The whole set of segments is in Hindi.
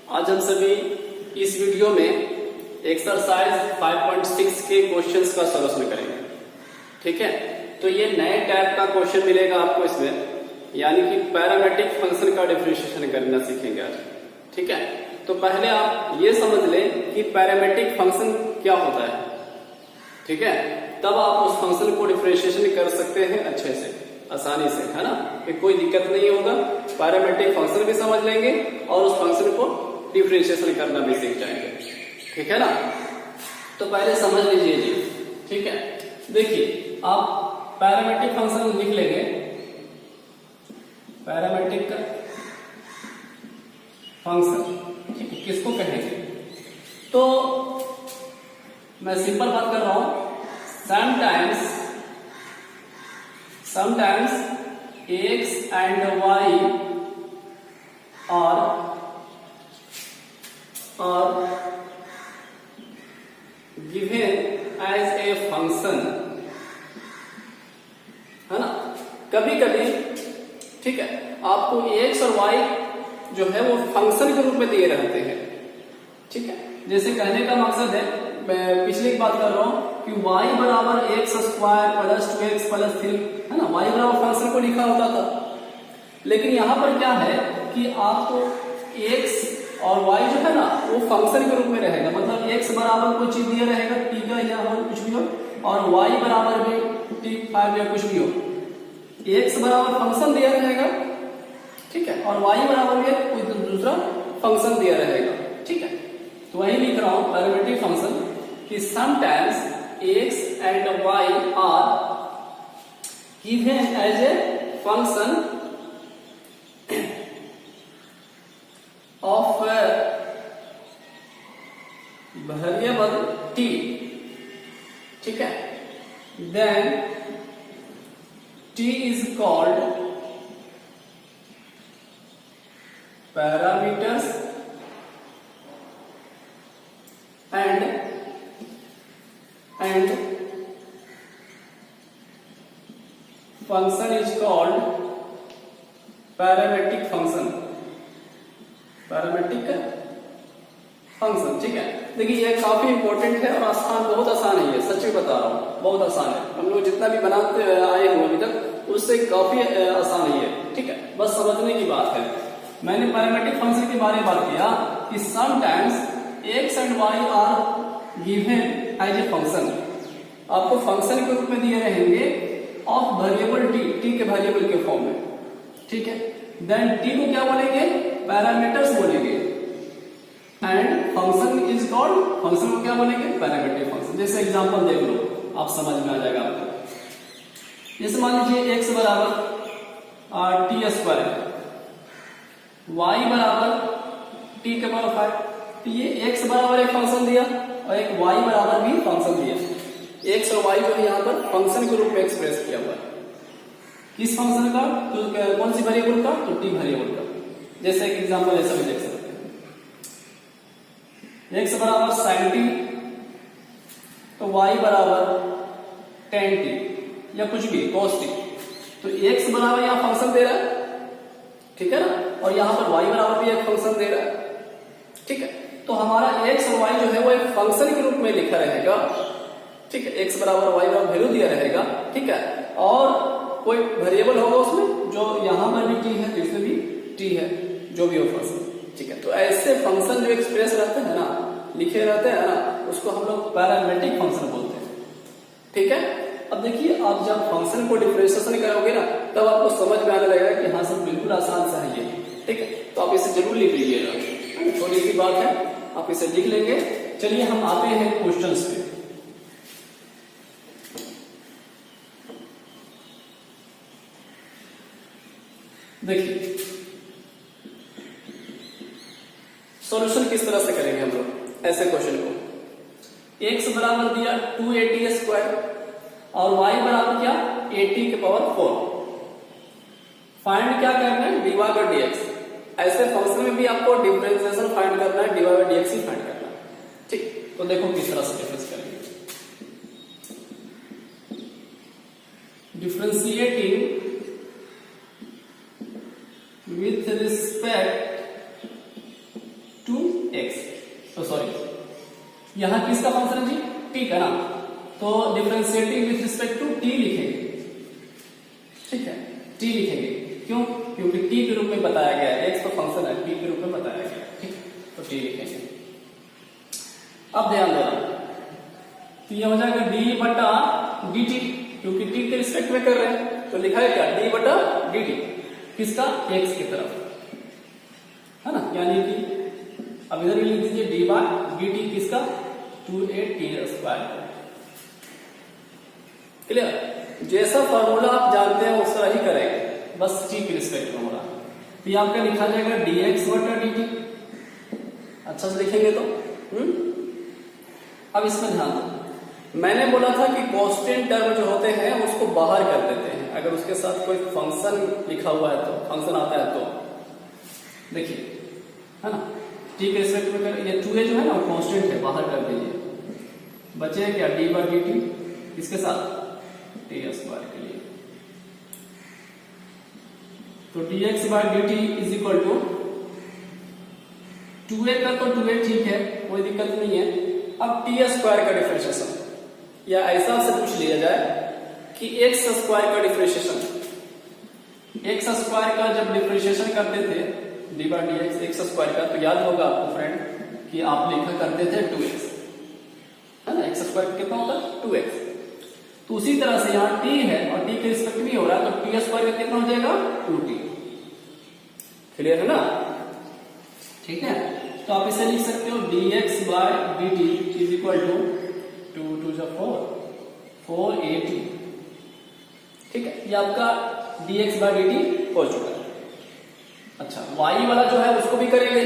आज हम सभी इस वीडियो में एक्सरसाइज 5.6 के क्वेश्चंस का सॉल्यूशन करेंगे। ठीक है, तो ये नए टाइप का क्वेश्चन मिलेगा आपको इसमें, यानी कि पैरामेट्रिक फंक्शन का डिफरेंशिएशन करना सीखेंगे आज। ठीक है, तो पहले आप ये समझ लें कि पैरामेट्रिक फंक्शन क्या होता है। ठीक है, तब आप उस फंक्शन को डिफरेंशिएशन कर सकते हैं अच्छे से, आसानी से, है ना, कि कोई दिक्कत नहीं होगा। पैरामेट्रिक फंक्शन भी समझ लेंगे और उस फंक्शन को डिफरेंशिएशन करना भी सीख जाएंगे। ठीक है ना, तो पहले समझ लीजिए जी। ठीक है, देखिए आप पैरामेट्रिक फंक्शन लिख लेंगे। पैरामेट्रिक फंक्शन, ठीक है, किसको कहेंगे? तो मैं सिंपल बात कर रहा हूं। sometimes x and y are given as a function, है ना। कभी कभी, ठीक है, आपको x और y जो है वो फंक्शन के रूप में दिए रहते हैं। ठीक है, जैसे कहने का मकसद है, मैं पिछली बात कर रहा हूं कि y बराबर x square plus 2x plus 3, है ना, y बराबर फंक्शन को लिखा होता था। लेकिन यहां पर क्या है कि आपको x और y जो है ना वो फंक्शन के रूप में रहेगा। मतलब x बराबर कोई चीज दिया रहेगा, t का या कुछ भी हो, और y बराबर भी t5 या कुछ भी हो। x बराबर फंक्शन दिया रहेगा, ठीक है, और y बराबर भी कोई दूसरा फंक्शन दिया रहेगा। ठीक है, तो वही लिख रहा हूं पैरामेट्रिक फंक्शन कि sometimes x and y are given as a function of a variable t, ठीक है, then t is called parameters and function is called parametric function। Parametric function, ठीक है। देखिए ये काफी इंपॉर्टेंट है और आसान, बहुत आसान है ये, सच में बता रहा हूँ, बहुत आसान है। हम लोग जितना भी बनाते आए हुए अभी तक उससे काफी आसान है ये। ठीक है, बस समझने की बात है। मैंने पैरामेट्रिक फंक्शन के बारे में बात किया कि sometimes X and Y are given as a function, आपको फंक्शन के रूप में दिए रहेंगे ऑफ वेरिएबल टी के वेरिएबल के फॉर्म में। ठीक है, देन टी को क्या बोलेंगे? पैरामीटर्स बोलेंगे, and function is called, function को क्या बोलेंगे? Parametric function. जैसे एग्जांपल देख लो, आप समझ में आ जाएगा आपको। जैसे मान लीजिए एक्स बराबर टी स्क्वायर, वाई बराबर टी के पावर 5, तो ये एक्स बराबर एक फंक्शन दिया और एक वाई बराबर भी फंक्शन दिया। एक्स और वाई को यहाँ पर फंक्शन के रूप में एक्सप्रेस किया हुआ है। किस फंक्शन का? तो कौन सी वेरिएबल का? तो टी वेरिएबल का। जैसे एक एग्जांपल ऐसा भी देख सकते हैं, एक्स बराबर sin t, तो वाई बराबर tan t या कुछ भी cos t। तो एक्स बराबर यहाँ फंक्शन दे रहा है, ठीक है ना, और यहाँ पर वाई बराबर भी एक फंक्शन दे रहा है। ठीक है, तो हमारा एक्स और वाई जो है वो एक फंक्शन के रूप में लिखा रहेगा। ठीक है, एक्स बराबर वाई बराबर वैल्यू दिया रहेगा। ठीक है, और कोई वेरिएबल होगा उसमें, जो यहाँ पर भी टी है तो इसमें भी टी है, जो भी हो फंक्शन। ठीक है, तो ऐसे फंक्शन जो एक्सप्रेस रहते हैं ना, लिखे रहते हैं ना, उसको हम लोग पैरामेट्रिक फंक्शन बोलते हैं। ठीक है, अब देखिए आप जब फंक्शन को डिफरेंशिएशन करोगे ना, तब आपको समझ में आने लगेगा कि हाँ सब बिल्कुल आसान सा है ये। ठीक है, तो आप इसे जरूर लिख लीजिएगा, थोड़ी सी बात है, आप इसे लिख लेंगे। चलिए हम आते हैं क्वेश्चंस पे। देखिए सॉल्यूशन किस तरह से करेंगे हम लोग ऐसे क्वेश्चन को। एक्स बराबर दिया 280 स्क्वायर और वाई बराबर क्या? 80 के पावर 4। फाइंड क्या करना है? dy by dx। ऐसे फंक्शन में भी आपको डिफरेंशिएशन फाइंड करना है, dy बाय dx ही फाइंड करना है। ठीक, तो देखो किस तरह से डिफरेंस करेंगे। differentiating with respect to यहाँ किसका फंक्शन है जी, टी का ना, तो differentiating with respect to T लिखेंगे, ठीक है, टी लिखेंगे, क्यों, क्योंकि टी के रूप में बताया गया है, एक्स तो फंक्शन है, टी के रूप में बताया गया है, ठीक, तो टी लिखेंगे। अब ध्यान देना, तो ये हो जाएगा डी बटा डी टी, क्योंकि टी के रिस्पेक्ट में कर रहे हैं, तो लिखा है क्या, डी बटा डी टी, किसका, एक्स की तरफ, है ना, यानी कि अब इधर लिख दीजिए डी बाय डी टी, किसका, 2a/t²। क्लियर, जैसा फॉर्मूला आप जानते हैं उस तरह ही करेंगे, बस टी के रिस्पेक्ट में हो रहा है, तो ये आपका लिखा जाएगा dx बटा dt, अच्छा से लिखेंगे तो। अब इसमें ध्यान दो, मैंने बोला था कि कांस्टेंट टर्म जो होते हैं उसको बाहर कर देते हैं, अगर उसके साथ कोई फंक्शन लिखा हुआ है तो, फंक्शन आता है तो, देखिए, है ना, टी के रिस्पेक्ट में कर, ये 2a जो है ना कांस्टेंट है, बाहर कर दीजिए, बचे क्या डी बाई डी टी, किसके साथ, t² के लिए, तो dx by dt is equal to 2a का, तो 2a ठीक है, कोई दिक्कत नहीं है। अब t² का डिफरेंशिएशन, या ऐसा से पूछ लिया जाए कि x² का डिफरेंशिएशन, x² का जब डिफरेंशिएशन करते थे D by D x x² का, तो याद होगा आपको फ्रेंड कि आप लिखा करते थे 2x, है ना, x² कितना होता है 2x, तो उसी तरह से यहाँ t है और t के रिस्पेक्ट में हो रहा है, तो t² का कितना हो जाएगा 2t, क्लियर है ना, ठीक है, तो आप इसे लिख सकते हो dx by dt is equal to 2 2 4 4at, ठीक है, ये आपका dx बाय dt हो चुका है। अच्छा, y वाला जो है उसको भी करेंगे,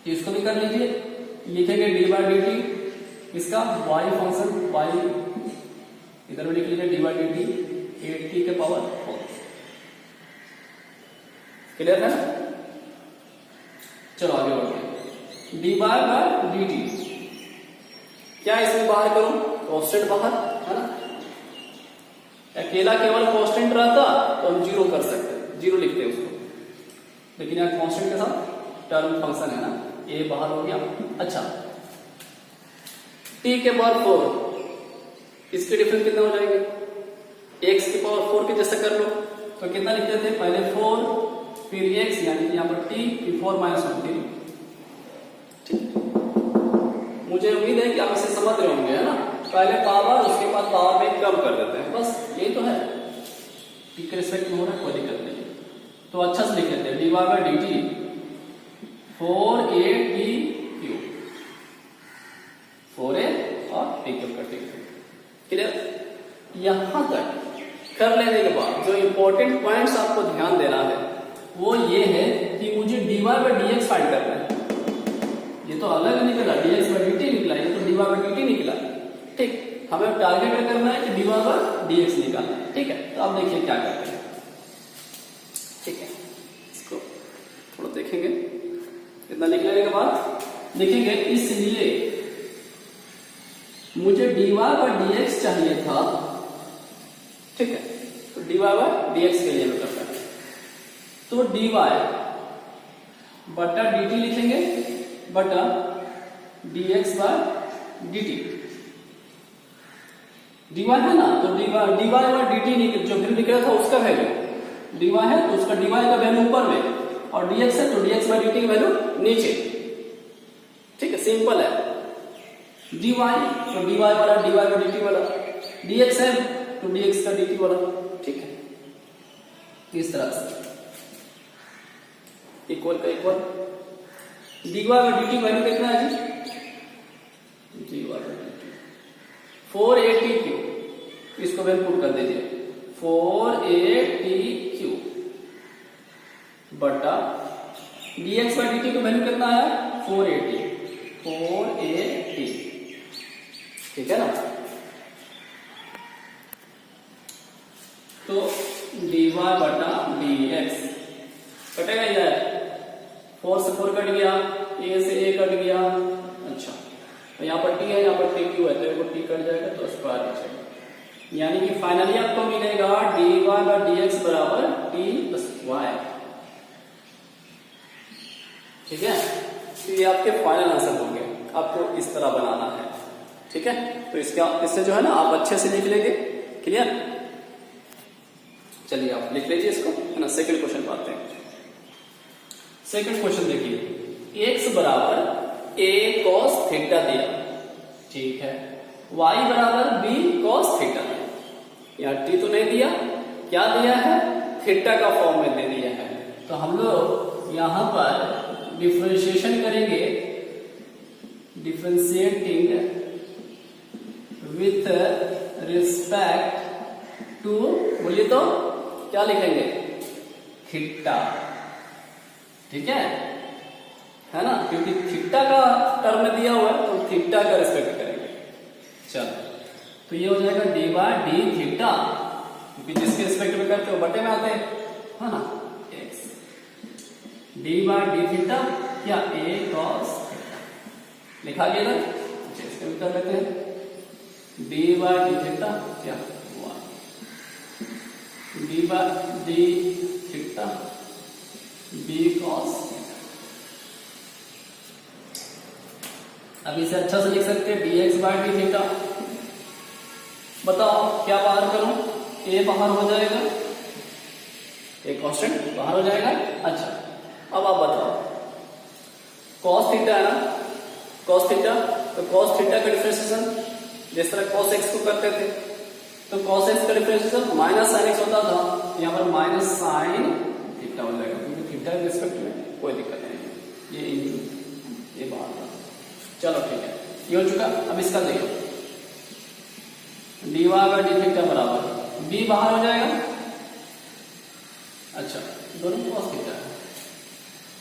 इसको भी कर लीजिए, लिखेंगे d बाय dt, इसका y फंक्शन, y इधर भी लिख लीजिए D by D T 8t के पावर 4, क्लियर है ना, चलो आगे बढ़ते हैं, डी बाय डी टी, क्या इसमें बाहर करूं, कांस्टेंट बाहर, है ना, अकेला केवल कांस्टेंट रहता तो हम जीरो कर सकते, जीरो लिखते हैं उसको, लेकिन यहाँ कांस्टेंट के साथ टर्म फंक्शन है ना, ये बाहर हो गया। अच्छा, t के पावर 4, इसके डिफरेंस कितना हो जाएंगे, x की पावर 4 के जैसा कर लो, तो कितना लिखते थे, पहले 4 फिर x, यानी कि यहाँ पर t फिर 4 - 1 3, ठीक, मुझे उम्मीद है कि आप इसे समझ रहे होंगे, है ना, पहले पावर उसके बाद पावर में कम कर देते हैं, बस यही तो है, t के रिस्पेक्ट में हो रहा है, कोई दिक्कत नहीं, तो अच्छा से लिख लेते हैं D by D T 4a/t³ 4a और t³ का t, क्लियर, यहां तक कर लेने के बाद जो इंपॉर्टेंट पॉइंट्स आपको ध्यान देना है वो ये है कि मुझे dy बाय dx फाइंड करना है, ये तो अलग निकला, dx बाय dt निकला, ये तो dy बाय dt निकला, ठीक, हमें टारगेट करना है कि dy बाय dx निकालना है, ठीक है, तो अब देखिए क्या करते हैं, ठीक है, इसको थोड़ा देखेंगे, इतना लिख लेने के बाद लिखेंगे, इसलिए मुझे dy बाय dx चाहिए था, ठीक है, तो dy बाय dx के लिए मैं करता हूं, तो dy बटा dt लिखेंगे बटा dx बाय dt, dy है ना, तो dy बाय dt जो भी लिख रहा था उसका वैल्यू, dy है तो उसका dy का वैल्यू ऊपर में, और dx है तो dx बाय dt की वैल्यू नीचे, ठीक है, सिंपल है, dy तो dy वाला dy बाय dt वाला, dx है तो dx का dt वाला, ठीक है, इस तरह से इक्वल का equal, dy by dt value कितना है जी, dy बाय dt 4a/t³, इसको वैल्यू पुट कर दीजिए 4a/t³ बटा dx बाय dt का वैल्यू कितना है 4a/t, ठीक है ना, तो dy बटा dx कटेगा यार, 4 से 4 कट गया, a से a कट गया, अच्छा, तो यहाँ पर t है, यहाँ पर t क्यों है, तो t कट जाएगा तो स्क्वायर बचेगा, यानी कि फाइनली आपको मिलेगा dy बाय dx बराबर t², ठीक है, तो ये आपके फाइनल आंसर होंगे। आपको इस तरह बनाना है, ठीक है। तो इससे जो है ना आप अच्छे से लिख लेंगे। क्लियर? चलिए आप लिख लीजिए इसको, है ना। सेकंड क्वेश्चन पर आते हैं। सेकंड क्वेश्चन देखिए, x बराबर a cos थीटा दिया, ठीक है। y बराबर b cos थीटा दिया। यहाँ t तो नहीं दिया, क्या दिया है? थीटा का फॉर्म में दे दिया है। तो हम लोग यहां पर डिफरेंशिएशन करेंगे, डिफरेंशिएटिंग विथ रिस्पेक्ट टू, बोलिए तो क्या लिखेंगे? थीटा, ठीक है ना। क्योंकि थीटा का टर्म में दिया हुआ है तो थीटा का रिस्पेक्ट करेंगे। चलो, तो ये हो जाएगा डी बाय डी थीटा, क्योंकि जिसके रिस्पेक्ट में करते हो बटे में आते हैं, है ना। X D by D theta क्या ए कॉस थीटा लिखा गया ना। इसको भी कर लेते हैं, डी बाय डी थीटा क्या D by D theta B cos theta. अब इसे अच्छा से लिख सकते हैं, D X by D theta. बताओ क्या बाहर करूं? ए बाहर हो जाएगा, ए कांस्टेंट बाहर हो जाएगा। अच्छा, अब आप बताओ, कॉस थीटा है ना, कॉस थीटा, तो कॉस थीटा का डिफरेंशिएशन जिस तरह कॉस एक्स को करते थे, तो कॉस एक्स का डिफरेंशिएशन माइनस साइन एक्स होता था, यहाँ पर माइनस साइन थीटा हो जाएगा, क्योंकि थीटा के रिस्पेक्ट में कोई दिक्कत नहीं है। ये इंटू ये बाहर था। चलो ठीक है, ये हो चुका। अब इसका देखो, D Y by D theta बराबर बी बाहर हो जाएगा। अच्छा, दोनों कॉस थीटा है।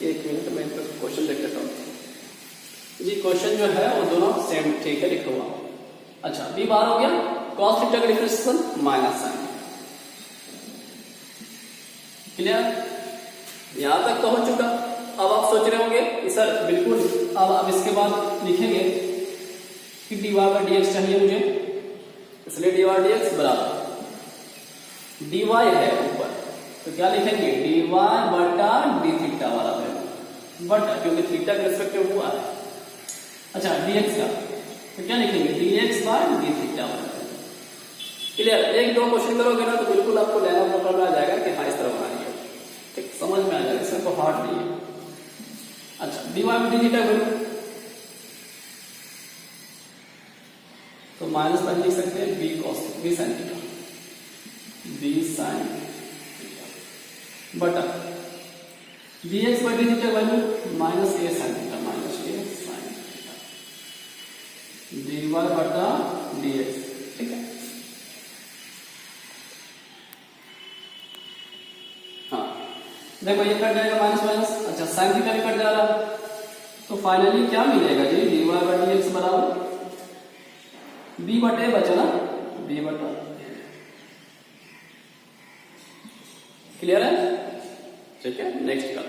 एक मिनट में क्वेश्चन देख लेता हूँ जी। क्वेश्चन जो है वो दोनों सेम, ठीक है, लिखा हुआ। अच्छा, बी बाहर हो गया, कॉस थीटा का डिफरेंशिएशन माइनस साइन। क्लियर? यहां तक तो हो चुका। अब आप सोच रहे होंगे कि सर बिल्कुल, अब इसके बाद लिखेंगे कि D Y by D X चाहिए मुझे, इसलिए डी वाई डी एक्स बराबर डी वाई है ऊपर, तो क्या लिखेंगे? डी वाई बटा डी थीटा वाला है बटा, क्योंकि थीटा के रिस्पेक्ट में हुआ है। अच्छा, डी एक्स का तो क्या लिखेंगे? D X by D theta वाला। क्लियर? एक दो क्वेश्चन करोगे ना तो बिल्कुल आपको लेना पकड़ में आ जाएगा कि हाँ इस तरह बनानी है, ठीक, समझ में आ जाएगा, इसमें तो हार्ड नहीं है। अच्छा, D Y by D theta करो तो माइनस साइन लिख सकते हैं, B cos B sine theta, B sine theta बटा D X by D theta value minus A sine theta, minus A sine theta, D Y बटा डी एक्स, ठीक है। हाँ, देखो ये कट जाएगा माइनस माइनस। अच्छा, साइन थीटा भी कट जा रहा, तो फाइनली क्या मिलेगा जी? D Y by D X बराबर बी बटे बचा ना, बी बटा। क्लियर है? ठीक है, नेक्स्ट का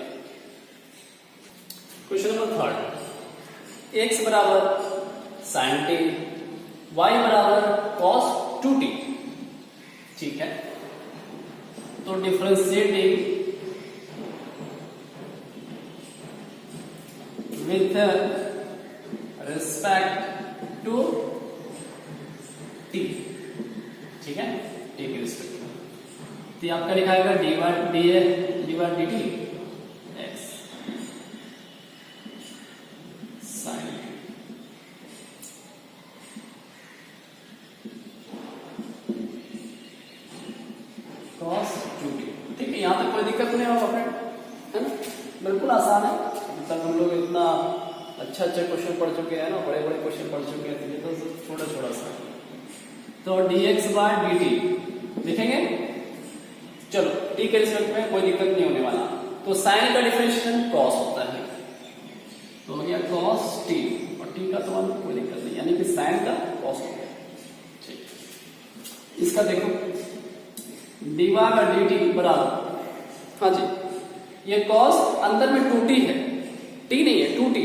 क्वेश्चन नंबर थर्ड। एक्स बराबर साइन टी, वाई बराबर कॉस 2t, ठीक है। तो differentiating with respect to T, ठीक है, टी के रिस्पेक्ट में, तो आपका लिखा है D Y D T X sine cos 2t, ठीक है। यहां तक कोई दिक्कत नहीं होगा फ्रेंड, है ना, बिल्कुल आसान है। मतलब हम लोग इतना अच्छा क्वेश्चन पढ़ चुके हैं ना, बड़े बड़े क्वेश्चन पढ़ चुके हैं, तो ये तो छोटा छोटा सा। तो dx बाय dt लिखेंगे। चलो, t के रिस्पेक्ट में कोई दिक्कत नहीं होने वाला। तो साइन का डिफरेंशिएशन cos होता है, तो हो गया cos t, और t का तो कोई दिक्कत नहीं, यानी कि साइन का cos हो गया, ठीक। इसका देखो, dy बाय dt बराबर, हाँ जी, ये cos अंदर में 2t है, t नहीं है 2t,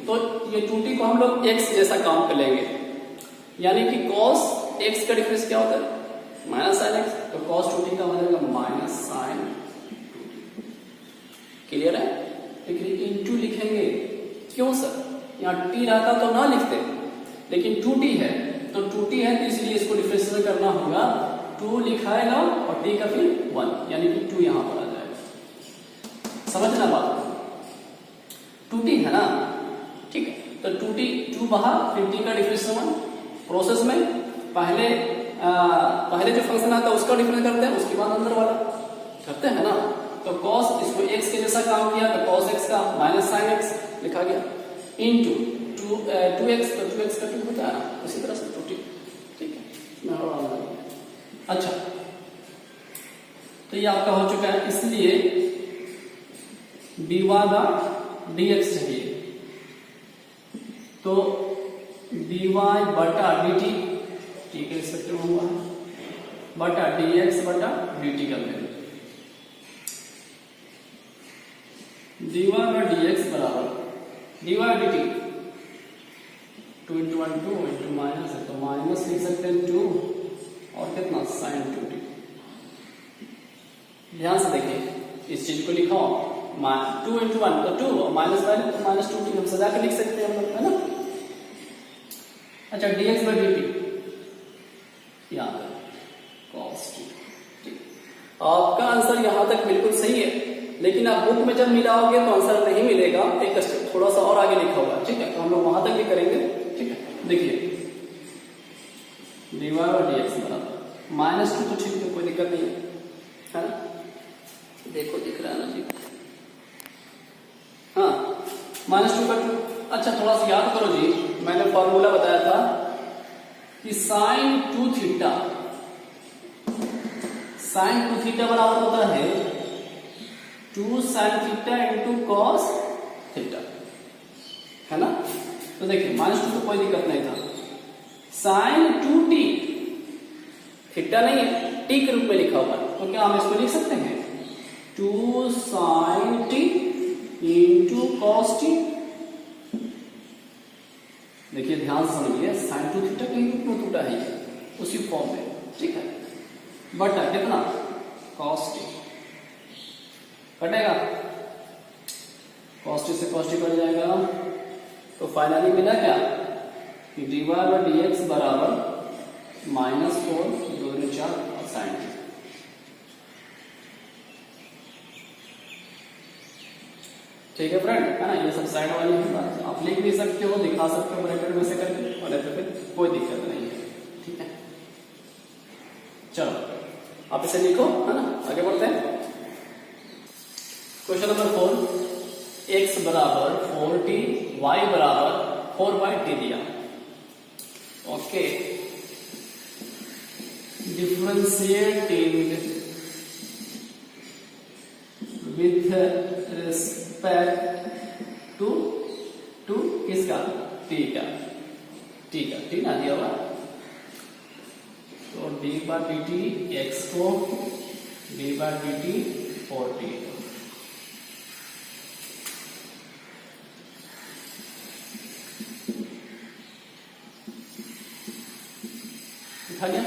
तो ये 2t को हम लोग x जैसा काउंट कर लेंगे, यानी कि cos x का डिफरेंस क्या होता है? माइनस साइन एक्स, तो cos 2t का हो जाएगा माइनस साइन 2t। क्लियर है? लेकिन इंटू लिखेंगे, क्यों सर? यहाँ टी रहता तो ना लिखते, लेकिन 2t है, तो 2t है तो इसलिए इसको डिफरेंशिएट करना होगा, 2 लिखाएगा और t का फिर 1, यानी कि 2 यहां पर आ जाएगा। समझना बात, 2t है ना, ठीक है, तो 2 बाहर, फिर t का डिफरेंशिएशन 1। प्रोसेस में पहले जो फंक्शन आता है उसका डिफरेंस करते हैं, उसके बाद अंदर वाला करते हैं ना। तो cos इसको x के जैसा काम किया तो cos x का माइनस sin x लिखा गया, इनटू 2x, तो 2x का 2 होता है ना, उसी तरह से 2t, ठीक है। अच्छा, तो ये आपका हो चुका है, इसलिए dy का dx चाहिए, तो dy बटा dt t के रिस्पेक्ट में हुआ है, बटा dx बटा dt का वैल्यू, dy by dx बराबर dy dt 2 into 1 2 into minus है, तो माइनस लिख सकते हैं 2 और कितना sin 2t। ध्यान से देखिए इस चीज को लिखो, 2 into 1 तो 2 और माइनस वाले तो माइनस 2t हम सजा के लिख सकते हैं हम लोग, है ना। अच्छा, dx by dt यहाँ पर cos t, ठीक। आपका आंसर यहाँ तक बिल्कुल सही है, लेकिन आप बुक में जब मिलाओगे तो आंसर नहीं मिलेगा, एक स्टेप थोड़ा सा और आगे लिखा हुआ है, ठीक है, तो हम लोग वहां तक भी करेंगे, ठीक है। देखिए dy और dx बराबर माइनस 2 तो ठीक है, कोई दिक्कत नहीं है ना, देखो दिख रहा है ना जी, हाँ -2 का 2। अच्छा, थोड़ा सा याद करो जी, मैंने फॉर्मूला बताया था कि sin 2 थीटा बराबर होता है 2 sin theta into cos theta, है ना। तो देखिए -2 तो कोई दिक्कत नहीं था, sin 2t, थीटा नहीं है, t के रूप में लिखा हुआ है, तो क्या हम इसको लिख सकते हैं 2 sin t into cos t। देखिए ध्यान से समझिए, sin 2 थीटा के रूप में टूटा है उसी फॉर्म में, ठीक है, बटा कितना cos t कटेगा, cos t से cos t कट जाएगा, तो फाइनली मिला क्या कि dy by dx बराबर -4 2 4 और sin t। ठीक है फ्रेंड, है ना, ये सब साइड वाली बात आप लिख भी सकते हो, दिखा सकते हो ब्रैकेट में से करके, और ऐसे फिर कोई दिक्कत नहीं है, ठीक है। चलो आप इसे लिखो, है ना, आगे बढ़ते हैं। क्वेश्चन नंबर 4, x बराबर 4t, y बराबर 4/t दिया, okay. Differentiating with respect to किसका, t का, t ना दिया हुआ, तो d by dt x को d by dt 4t, लिखा गया।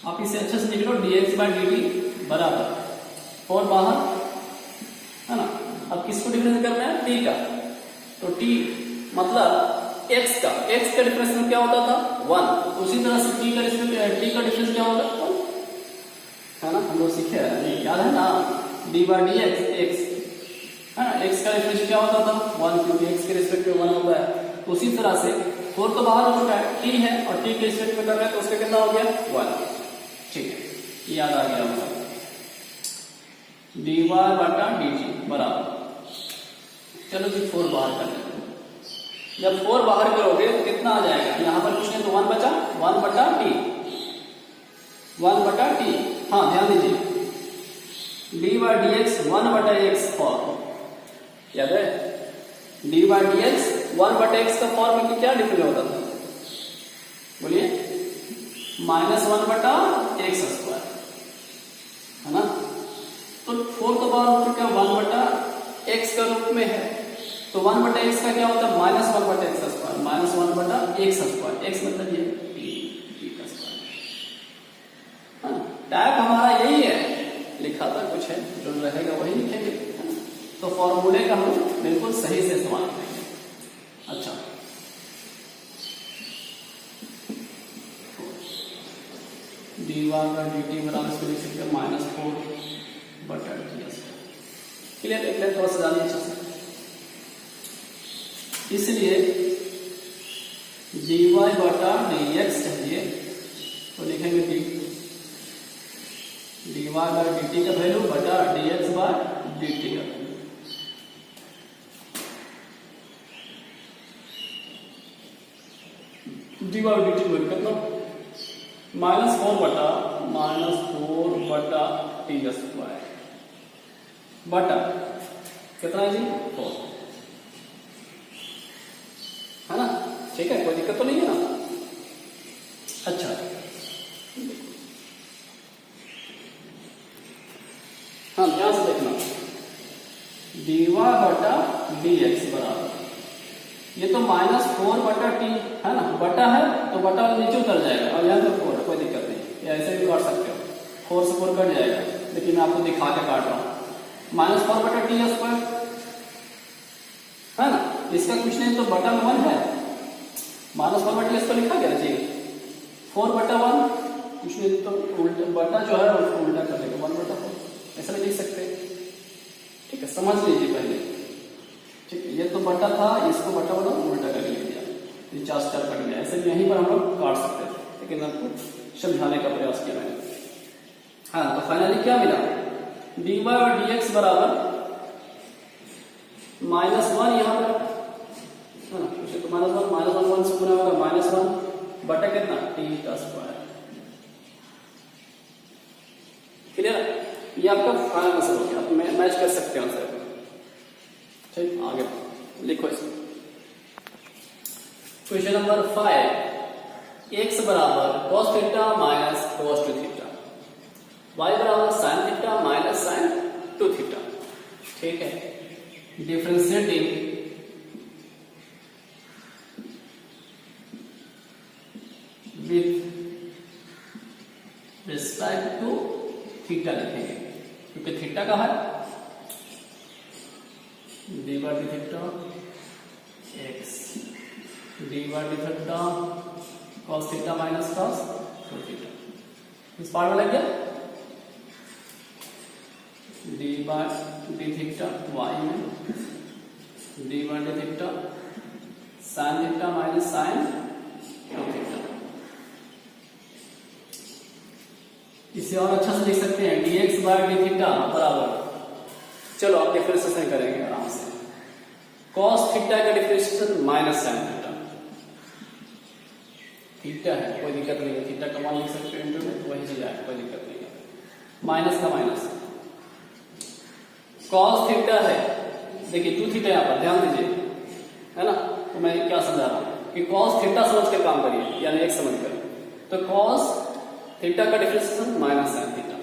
आप इसे अच्छे से लिख लो, dx by dt बराबर 4 बाहर, है ना। अब किसको डिफरेंस करना है, t का, तो t मतलब x का डिफरेंस क्या होता था 1, उसी तरह से t का डिफरेंस क्या होगा 1, है ना, हम लोग सीखे हैं, याद है ना, d by dx x, है ना, x का डिफरेंस क्या होता था 1, क्योंकि x के रिस्पेक्ट में 1 होता है, उसी तरह से 4 तो बाहर हो चुका है, t है और t के रिस्पेक्ट में कर रहे हैं, तो उसका कितना हो गया 1, ठीक है, याद आ गया होगा। dy बटा dt बराबर, चलो जी 4 बाहर कर लेते हैं। जब 4 बाहर करोगे तो कितना आ जाएगा, यहां पर कुछ नहीं तो 1 बचा, 1 बटा t, हाँ ध्यान दीजिए, dy dx 1 बटा x फॉर्म, याद है, dy dx 1 बटा x का फॉर्म में क्या डिफरेंस होता था, बोलिए, -1 बटा x स्क्वायर, है ना। तो 4 तो बाहर हो चुका है, 1 बटा x का रूप में है, तो 1 बटा x का क्या होता है -1 बटा x स्क्वायर, -1 बटा x स्क्वायर, x मतलब ये t का स्क्वायर, टाइप हमारा यही है, लिखा था कुछ है, जो रहेगा वही लिखेंगे, तो फॉर्मूले का हम बिल्कुल सही से इस्तेमाल करेंगे, वाई बाय डी टी बराबर इसको लिख सकते हैं -4 बटा डी एक्स। क्लियर? एक लाइन थोड़ा सा जानिए अच्छे से। इसलिए dy बटा dx चाहिए तो लिखेंगे dy बाय dt का वैल्यू बटा dx बाय dt का वैल्यू। dy बाय dt को कितना -4 बटा t स्क्वायर बटा कितना है जी 4, है ना? ठीक है, कोई दिक्कत तो नहीं है ना? अच्छा, हाँ ध्यान से देखना, dy बटा dx बराबर ये तो -4 बटा t है ना, बटा है तो बटा नीचे उतर जाएगा और यहाँ पे 4 है, कोई दिक्कत नहीं, या ऐसे भी काट सकते हो, 4 से 4 कट जाएगा, लेकिन मैं आपको दिखा के काट रहा हूँ। -4 बटा टी स्क्वायर है ना, इसका कुछ नहीं तो बटा में 1 है, -4 बटा टी स्क्वायर लिखा गया जी, 4 बटा 1 कुछ नहीं तो उल्टा बटा जो है उसको उल्टा कर देगा 1 बटा 4, ऐसा भी लिख सकते हैं। ठीक है, समझ लीजिए पहले। ठीक है, ये तो बटा था, इसको बटा उल्टा कर लिया, ये 4 कट गया, ऐसे भी यहीं पर हम लोग काट सकते थे, लेकिन आपको समझाने का प्रयास किया मैंने। हाँ, तो फाइनली क्या मिला, dy और dx बराबर -1 यहाँ पर है ना, तो -1 से गुना होगा -1 बटा कितना t का स्क्वायर। क्लियर? ये आपका फाइनल आंसर हो गया, आप मैच कर सकते हैं आंसर। ठीक, आगे लिखो इसको। क्वेश्चन नंबर 5, x बराबर cos theta minus cos 2 theta, y बराबर sin theta minus sin 2 theta. ठीक है, differentiating with respect to theta लिखेंगे, क्योंकि थीटा का है dy by d theta x dy by d theta cos theta minus cos 2 theta. इस पार्ट में लग गया dy by d theta y में dy by d theta sin theta minus sin 2 theta. इसे और अच्छा से लिख सकते हैं dx by d थीटा बराबर, चलो आप डिफरेंशिएशन करेंगे आराम से, cos थीटा का differentiation minus sin theta, theta है कोई दिक्कत नहीं है, थीटा का मान लिख सकते हैं इंटू में, वही चीज आए, कोई दिक्कत नहीं है, माइनस का माइनस, cos थीटा है, देखिए 2 थीटा यहाँ पर ध्यान दीजिए, है ना? तो मैं क्या समझा रहा हूँ कि cos थीटा समझ कर काम करिए, यानी एक समझ कर, तो cos थीटा का डिफरेंशिएशन माइनस sin थीटा,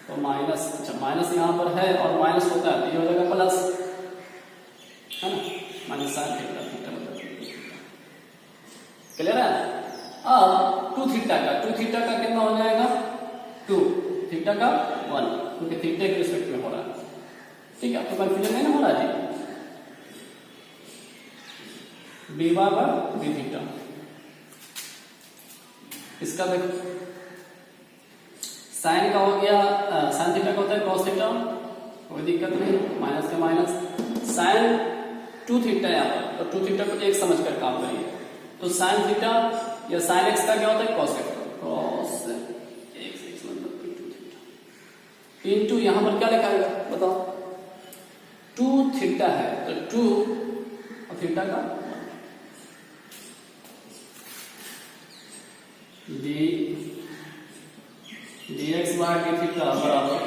तो माइनस, अच्छा माइनस यहाँ पर है और माइनस होता है तो ये हो जाएगा प्लस, है ना, माइनस sin थीटा, थीटा मतलब क्लियर है? अब 2 थीटा का कितना हो जाएगा 2, थीटा का 1, क्योंकि थीटा के रिस्पेक्ट में हो रहा है। ठीक है, आपको कंफ्यूजन नहीं हो रहा है जी? dy by d थीटा, इसका देखो साइन का हो गया, साइन थीटा का होता है cos थीटा, कोई दिक्कत नहीं, माइनस का माइनस, साइन 2 थीटा यहाँ पर, तो 2 थीटा को एक समझ कर काम करिए, तो साइन थीटा या साइन x का क्या होता है cos x, cos x मतलब 2 थीटा इनटू यहाँ पर क्या लिखा है बताओ, 2 थीटा है तो 2 और थीटा का dx बाय d थीटा बराबर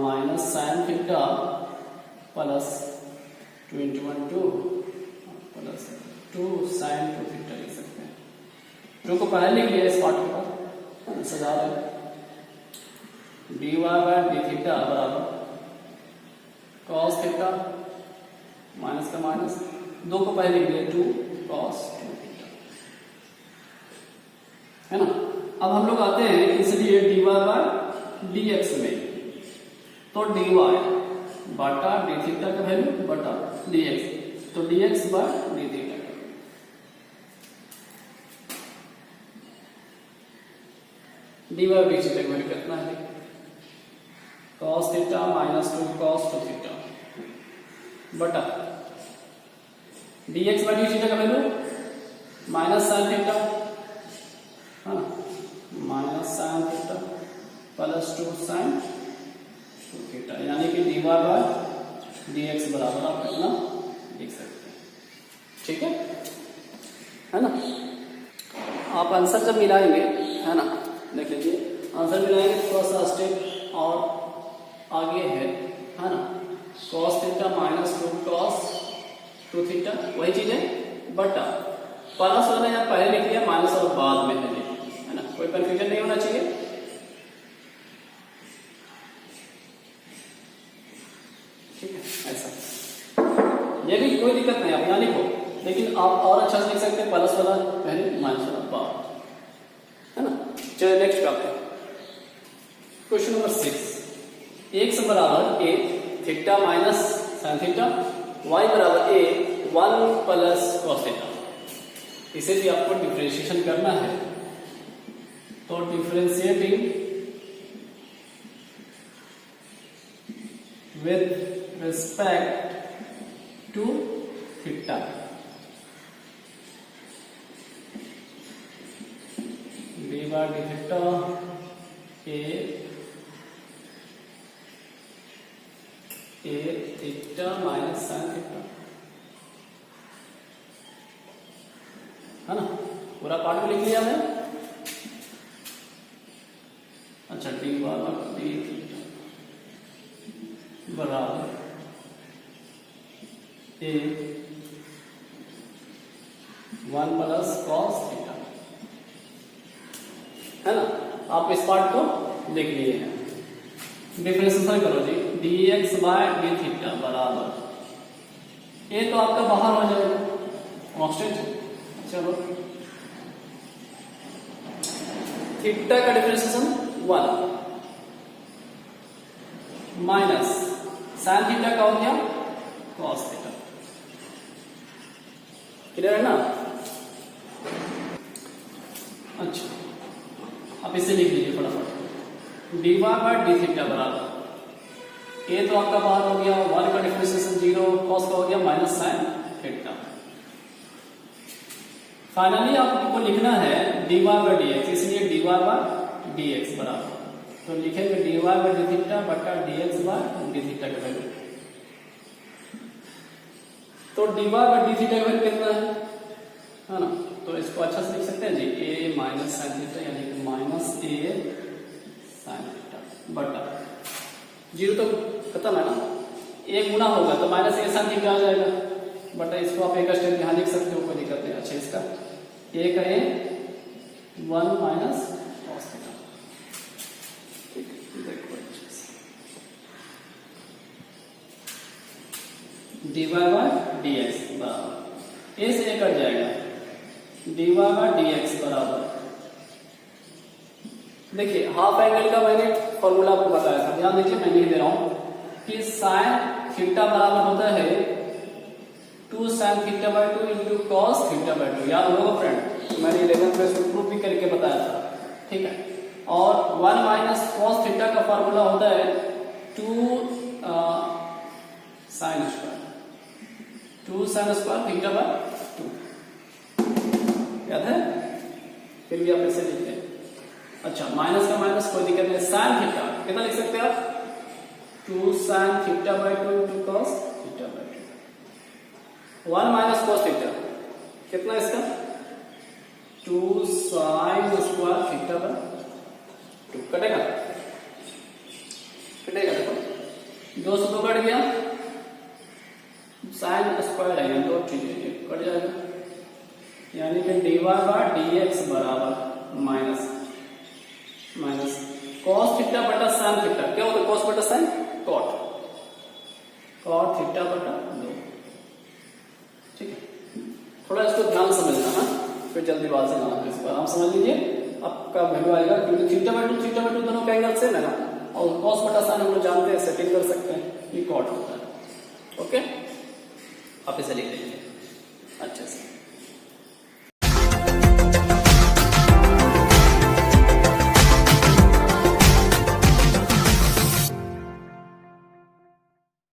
minus sine theta plus 2 into 1 2 plus 2 sine 2 theta लिख सकते हैं। 2 को पहले लिख लिया इस पार्ट के बाद, सजा रहे dy बाय d थीटा बराबर cos थीटा माइनस का माइनस, 2 को पहले लिख लिया 2 cos 2 थीटा, है ना? अब हम लोग आते हैं इसलिए dy बाय dx में, तो dy बटा d थीटा का वैल्यू बटा dx, तो dx by d theta D Y D theta का वैल्यू कितना है, cos theta minus 2 cos 2 theta बटा dx बाई डी थीटा का वैल्यू माइनस साइन थीटा, हाँ minus sine theta plus 2 sine 2 theta, यानी कि D Y by D X बराबर आप इतना लिख सकते हैं। ठीक है ना। आप आंसर जब मिलाएंगे, है ना, देख लीजिए आंसर मिलाएंगे थोड़ा सा स्टेप और आगे है ना। cos theta minus 2 cos 2 theta वही चीज है, बट प्लस वाला यहाँ पहले लिख लिया, माइनस और बाद में है ना, कोई कंफ्यूजन नहीं होना चाहिए। ठीक है, ऐसा ये भी कोई दिक्कत नहीं, आप यहाँ लिखो, लेकिन आप और अच्छा से लिख सकते हैं, प्लस वाला पहले माइनस वाला बाद, है ना। चलिए नेक्स्ट पे आते हैं। क्वेश्चन नंबर 6, x बराबर a theta minus sine theta, y बराबर a 1 प्लस cos थीटा। इसे भी आपको डिफरेंशिएशन करना है, तो differentiating with respect to theta, D by D theta A theta minus sine theta, है ना। पूरा पार्ट को लिख लिया है। अच्छा, डी बाई डी थीटा बराबर ए 1 प्लस कॉस थीटा, है ना। आप इस पार्ट को लिख लिए हैं। डिफरेंशिएशन करो जी, dx बाय डी थीटा बराबर ए तो आपका बाहर हो जाएगा कांस्टेंट। चलो थीटा का डिफरेंशिएशन 1 माइनस साइन थीटा का हो गया कॉस थीटा। क्लियर है ना। अच्छा, आप इसे लिख लीजिए फटाफट, D Y by D theta बराबर ए तो आपका बाहर हो गया, 1 का डिफरेंशिएशन 0, कॉस का हो गया माइनस साइन थीटा। फाइनली आपको लिखना है D Y by D X, इसलिए D Y by D X बराबर, तो लिखेंगे D Y by D theta बटा D X by D theta का वैल्यू। तो D Y by D theta का वैल्यू कितना है ना। तो इसको अच्छा से लिख सकते हैं जी, ए माइनस साइन थीटा, यानी कि माइनस ए साइन थीटा बटा 0 तो खत्म है ना, एक गुना होगा तो माइनस ए साइन थीटा आ जाएगा, बटा इसको आप एक स्टेप यहाँ लिख सकते हो, कोई दिक्कत नहीं। अच्छा, इसका ए का ए 1 माइनस कॉस थीटा। ठीक है, देखो D Y by D X बराबर ए से ए कट जाएगा, D Y by D X बराबर, देखिए हाफ एंगल का मैंने फॉर्मूला आपको बताया था, ध्यान दीजिए, मैं नहीं दे रहा हूं कि साइन थीटा बराबर होता है 2 sine theta by 2 into cos theta by 2। याद होगा फ्रेंड, मैंने 11th में प्रूफ भी करके बताया था। ठीक है, और 1 माइनस कॉस थीटा का फॉर्मूला होता है 2 साइन स्क्वायर थीटा बाई 2। याद है, फिर भी आप ऐसे लिखते हैं। अच्छा, माइनस का माइनस कोई दिक्कत नहीं, साइन थीटा कितना लिख सकते हैं आप, 2 sine theta by 2 into cos theta by 2। 1 minus cos theta कितना इसका, 2 साइन स्क्वायर थीटा बाई 2। कटेगा, देखो 2 से 2 कट गया, साइन स्क्वायर है, दो चीजें कट जाएगा, यानी कि D Y by D X बराबर माइनस कॉस थीटा बटा साइन थीटा। क्या होता है कॉस बटा साइन, कॉट थीटा बटा 2। ठीक है, थोड़ा इसको ध्यान समझना है, फिर जल्दीबाजी ना हो, इस बार आप समझ लीजिए, आपका वैल्यू आएगा, क्योंकि थीटा बाई 2 दोनों का एंगल सेम है ना, और कॉस बटा साइन हम लोग जानते हैं, सेटिंग कर सकते हैं, ये कॉट होता है। ओके, आप इसे लिख लीजिए।